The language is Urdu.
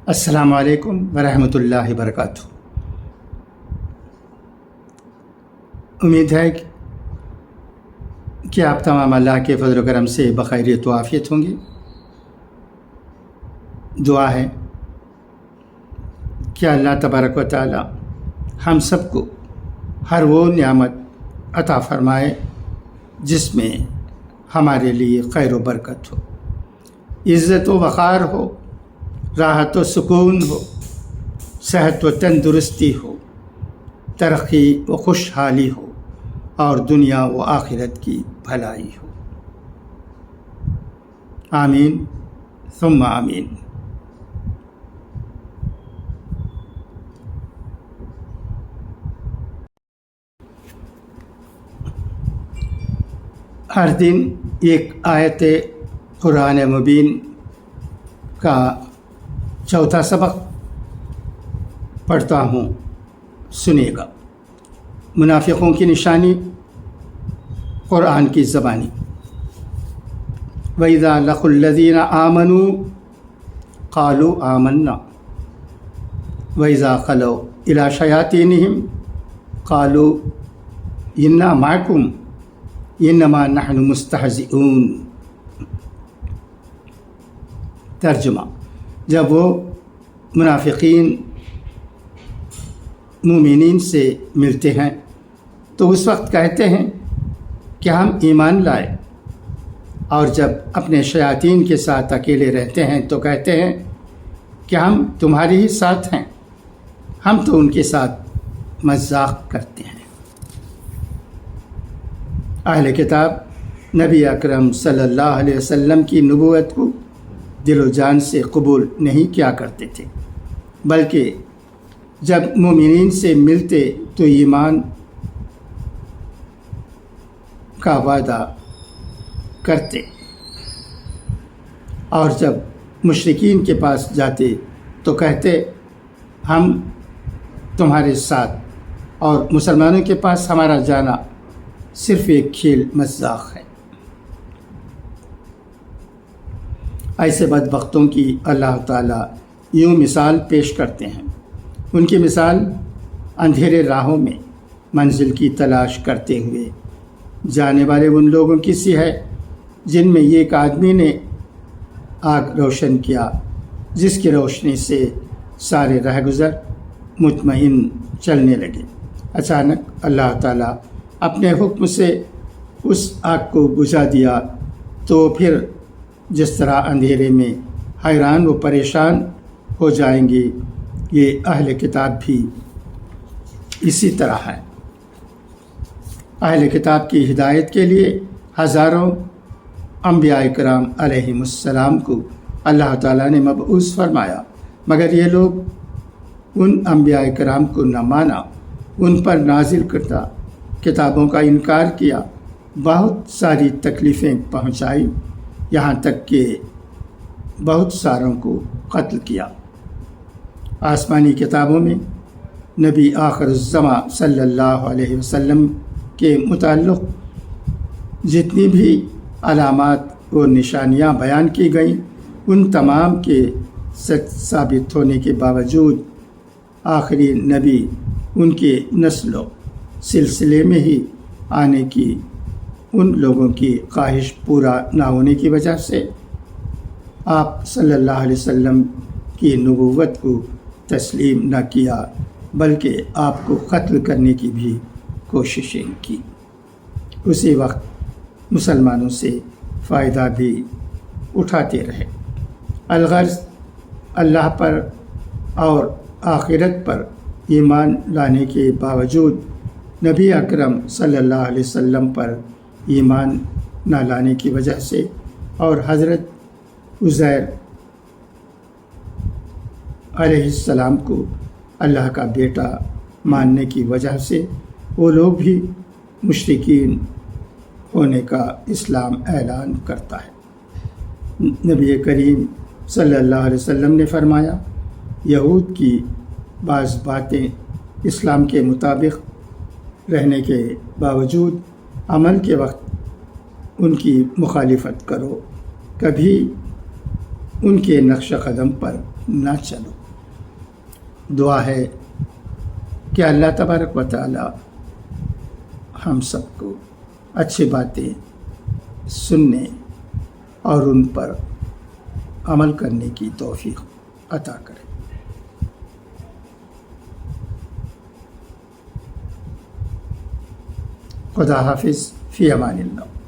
السلام علیکم ورحمۃ اللہ وبرکاتہ۔ امید ہے کہ آپ تمام اللہ کے فضل و کرم سے بخیریت و عافیت ہوں گے۔ دعا ہے کہ اللہ تبارک و تعالی ہم سب کو ہر وہ نعمت عطا فرمائے جس میں ہمارے لیے خیر و برکت ہو، عزت و وقار ہو، راحت و سکون ہو، صحت و تندرستی ہو، ترقی و خوشحالی ہو اور دنیا و آخرت کی بھلائی ہو۔ آمین ثم آمین۔ ہر دن ایک آیت قرآن مبین کا چوتھا سبق پڑھتا ہوں، سنیے گا۔ منافقوں کی نشانی قرآن کی زبانی۔ وَإِذَا لَقُوا الَّذِينَ آمَنُوا قَالُوا آمَنَّا وَإِذَا خَلَوْا إِلَىٰ شَيَاطِينِهِمْ قَالُوا إِنَّا مَعَكُمْ إِنَّمَا نَحْنُ مُسْتَهْزِئُونَ۔ ترجمہ: جب وہ منافقین مومنین سے ملتے ہیں تو اس وقت کہتے ہیں کہ ہم ایمان لائے، اور جب اپنے شیاطین کے ساتھ اکیلے رہتے ہیں تو کہتے ہیں کہ ہم تمہارے ہی ساتھ ہیں، ہم تو ان کے ساتھ مذاق کرتے ہیں۔ اہل کتاب نبی اکرم صلی اللہ علیہ وسلم کی نبوت کو دل و جان سے قبول نہیں کیا کرتے تھے، بلکہ جب مومنین سے ملتے تو ایمان کا وعدہ کرتے، اور جب مشرکین کے پاس جاتے تو کہتے ہم تمہارے ساتھ، اور مسلمانوں کے پاس ہمارا جانا صرف ایک کھیل مذاق ہے۔ ایسے بدبختوں کی اللہ تعالیٰ یوں مثال پیش کرتے ہیں۔ ان کی مثال اندھیرے راہوں میں منزل کی تلاش کرتے ہوئے جانے والے ان لوگوں کی سی ہے جن میں ایک آدمی نے آگ روشن کیا، جس کی روشنی سے سارے رہ گزر مطمئن چلنے لگے۔ اچانک اللہ تعالیٰ اپنے حکم سے اس آگ کو بجھا دیا، تو پھر جس طرح اندھیرے میں حیران و پریشان ہو جائیں گے، یہ اہل کتاب بھی اسی طرح ہے۔ اہل کتاب کی ہدایت کے لیے ہزاروں انبیاء کرام علیہم السلام کو اللہ تعالیٰ نے مبعوث فرمایا، مگر یہ لوگ ان انبیاء کرام کو نہ مانا، ان پر نازل کردہ کتابوں کا انکار کیا، بہت ساری تکلیفیں پہنچائی، یہاں تک کہ بہت ساروں کو قتل کیا۔ آسمانی کتابوں میں نبی آخر الزماں صلی اللہ علیہ وسلم کے متعلق جتنی بھی علامات و نشانیاں بیان کی گئیں، ان تمام کے سچ ثابت ہونے کے باوجود آخری نبی ان کے نسل و سلسلے میں ہی آنے کی ان لوگوں کی خواہش پورا نہ ہونے کی وجہ سے آپ صلی اللہ علیہ وسلم کی نبوت کو تسلیم نہ کیا، بلکہ آپ کو قتل کرنے کی بھی کوششیں کی۔ اسی وقت مسلمانوں سے فائدہ بھی اٹھاتے رہے۔ الغرض اللہ پر اور آخرت پر ایمان لانے کے باوجود نبی اکرم صلی اللہ علیہ وسلم پر ایمان نہ لانے کی وجہ سے اور حضرت عزیر علیہ السلام کو اللہ کا بیٹا ماننے کی وجہ سے وہ لوگ بھی مشرکین ہونے کا اسلام اعلان کرتا ہے۔ نبی کریم صلی اللہ علیہ وسلم نے فرمایا، یہود کی بعض باتیں اسلام کے مطابق رہنے کے باوجود عمل کے وقت ان کی مخالفت کرو، کبھی ان کے نقش قدم پر نہ چلو۔ دعا ہے کہ اللہ تبارک و تعالی ہم سب کو اچھی باتیں سننے اور ان پر عمل کرنے کی توفیق عطا کرے۔ خدا حافظ، فی امان اللہ۔